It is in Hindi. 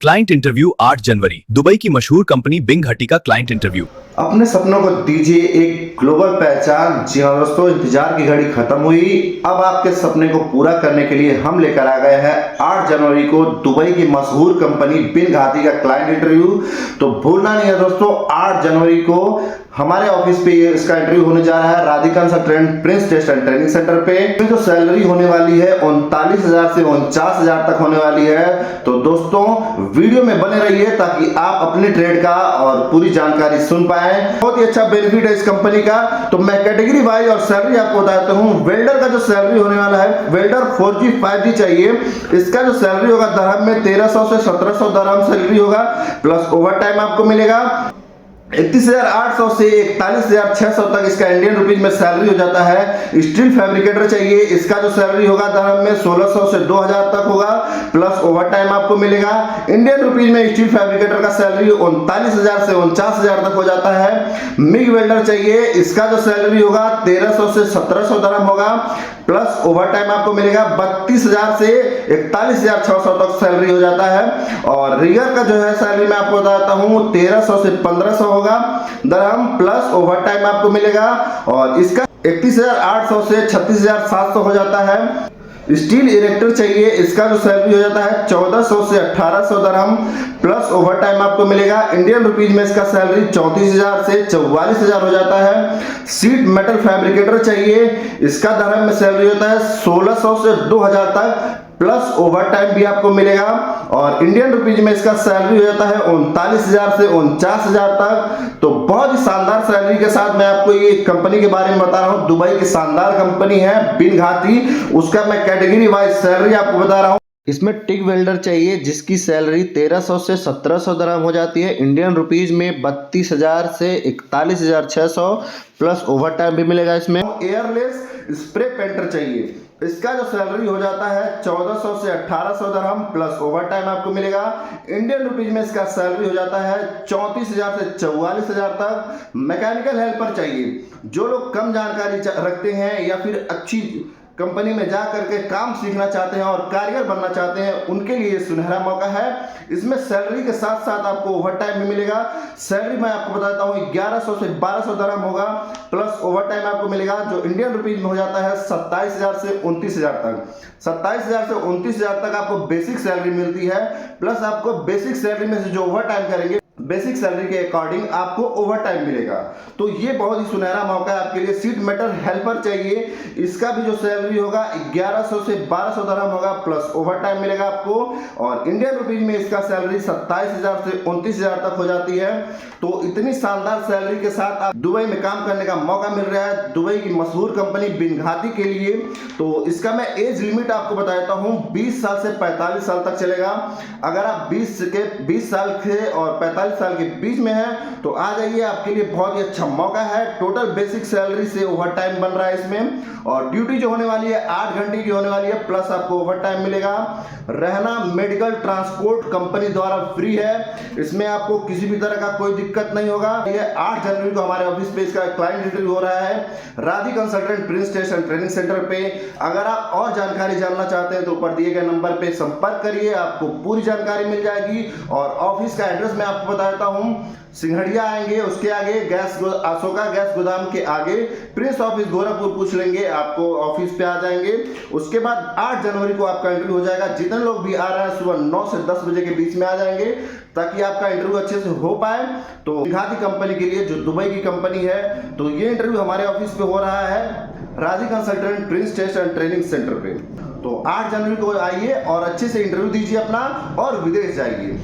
क्लाइंट इंटरव्यू 8 जनवरी। दुबई की मशहूर कंपनी बिंग हटी का क्लाइंट इंटरव्यू। अपने सपनों को दीजिए एक ग्लोबल पहचान। जी हाँ दोस्तों, इंतजार की घड़ी खत्म हुई। अब आपके सपने को पूरा करने के लिए हम लेकर आ गए हैं 8 जनवरी को दुबई की मशहूर कंपनी बिंग हटी का क्लाइंट इंटरव्यू। तो भूलना नहीं है दोस्तों, 8 जनवरी को हमारे ऑफिस पे इसका इंटरव्यू होने जा रहा है Radhika consultant Prince test and training centre पे। जो सैलरी होने वाली है 39,000 से 49,000 तक होने वाली है। तो दोस्तों वीडियो में बने रहिए ताकि आप अपने ट्रेड का और पूरी जानकारी सुन पाए। बहुत ही अच्छा बेनिफिट है इस कंपनी का। तो मैं कैटेगरी वाइज और सैलरी आपको बताता हूँ। वेल्डर का जो सैलरी होने वाला है, वेल्डर 4G 5G चाहिए, इसका जो सैलरी होगा दरहम में 1300 से 1700 दरहम सैलरी होगा, प्लस ओवर टाइम आपको मिलेगा। 31,800 से 41,600 तक इसका इंडियन रुपीज में सैलरी हो जाता है। स्टील फैब्रिकेटर चाहिए, इसका जो सैलरी होगा दरहम में 1600 से 2000 तक होगा, प्लस ओवर टाइम आपको मिलेगा। इंडियन रुपीज में स्टील फैब्रिकेटर का सैलरी 39,000 से 49,000 तक हो जाता है। मिग वेल्डर चाहिए, इसका जो सैलरी होगा 1300 से 1700 दरहम होगा, प्लस ओवर टाइम आपको मिलेगा। 32,000 से 41,600 तक सैलरी हो जाता है। और रिगर का जो है सैलरी मैं आपको बताता हूँ 1300 से 1500 होगा दरहम, प्लस ओवर टाइम आपको मिलेगा। और इसका 31,800 से 36,700 हो जाता है। स्टील इरेक्टर चाहिए, इसका जो सैलरी हो जाता है 1400 से 1800 दरहम, प्लस ओवर टाइम आपको मिलेगा। इंडियन रुपीज में इसका सैलरी 34,000 से 44,000 हो जाता है। सीट मेटल फैब्रिकेटर चाहिए, इसका दरहम में सैलरी होता है 1600 से 2000 तक, प्लस ओवर टाइम भी आपको मिलेगा। और इंडियन रुपीज में इसका सैलरी हो जाता है 39,000 से 49,000 तक। तो बहुत ही शानदार सैलरी के साथ मैं आपको ये कंपनी के बारे में बता रहा हूँ। दुबई की शानदार कंपनी है बिंग हटी, उसका मैं कैटेगरी वाइज सैलरी आपको बता रहा हूँ। इसमें टिक वेल्डर चाहिए, जिसकी सैलरी 1300 से 1700 दरहम हो जाती है। इंडियन रुपीज में 32,000 से 41,600, प्लस ओवर टाइम भी मिलेगा इसमें। एयरलेस स्प्रे पेंटर चाहिए, इसका जो सैलरी हो जाता है 1400 से 1800 दरहम, प्लस ओवर टाइम आपको मिलेगा। इंडियन रुपीज में इसका सैलरी हो जाता है 34,000 से 44,000 तक। मैकेनिकल हेल्पर चाहिए, जो लोग कम जानकारी रखते हैं या फिर अच्छी कंपनी में जा करके काम सीखना चाहते हैं और कारीगर बनना चाहते हैं, उनके लिए सुनहरा मौका है। इसमें सैलरी के साथ साथ आपको ओवर टाइम भी मिलेगा। सैलरी मैं आपको बताता हूँ 1100 से 1200 दरहम होगा, प्लस ओवर टाइम आपको मिलेगा, जो इंडियन रुपीज में हो जाता है 27,000 से 29,000 तक। 27,000 से 29,000 तक आपको बेसिक सैलरी मिलती है, प्लस आपको बेसिक सैलरी में से जो ओवर टाइम करेंगे बेसिक सैलरी के अकॉर्डिंग आपको ओवर टाइम मिलेगा। तो ये बहुत ही सुनहरा मौका है आपके लिए। सीट मेटल हेल्पर चाहिए, इसका भी जो सैलरी होगा 1100 से 1200 दरहम होगा, प्लस ओवर टाइम मिलेगा आपको। और इंडियन रुपीज में इसका सैलरी 27,000 से 29,000 तक हो जाती है। तो इतनी शानदार सैलरी के साथ आप दुबई में काम करने का मौका मिल रहा है दुबई की मशहूर कंपनी बिंग हटी के लिए। तो इसका मैं एज लिमिट आपको बताता हूँ, 20 साल से 45 साल तक चलेगा। अगर आप 20 साल के और 45 साल के बीच में है तो आ जाइए, आपके लिए बहुत ही अच्छा मौका है। टोटल बेसिक सैलरी से ओवर टाइम बन रहा है इसमें। और ड्यूटी जो होने वाली है 8 घंटे की होने वाली है, प्लस आपको ओवर टाइम मिलेगा। रहना मेडिकल ट्रांसपोर्ट कंपनी द्वारा फ्री है, इसमें आपको किसी भी तरह का कोई दिक्कत नहीं होगा। ये 8 जनवरी को हमारे ऑफिस पे इसका क्लाइंट इंटरव्यू हो रहा है Radhika consultant Prince test and training centre पे। अगर आप और जानकारी जानना चाहते हैं तो ऊपर दिए गए नंबर पे संपर्क करिए, आपको पूरी जानकारी मिल जाएगी। और ऑफिस का एड्रेस मैं आपको बताता हूँ, सिंघड़िया आएंगे, उसके आगे अशोका गैस गोदाम के आगे प्रिंस ऑफिस गोरखपुर पूछ लेंगे, आपको ऑफिस पे आ जाएंगे। उसके बाद 8 जनवरी को आपका इंटरव्यू हो जाएगा। जितने लोग भी आ रहे हैं सुबह 9 से 10 बजे के बीच में आ जाएंगे, ताकि आपका इंटरव्यू अच्छे से हो पाए। तो बिंग हटी कंपनी के लिए, जो दुबई की कंपनी है, तो ये इंटरव्यू हमारे ऑफिस पे हो रहा है Radhika consultant Prince test and training centre पे। तो 8 जनवरी को आइए और अच्छे से इंटरव्यू दीजिए अपना और विदेश जाइए।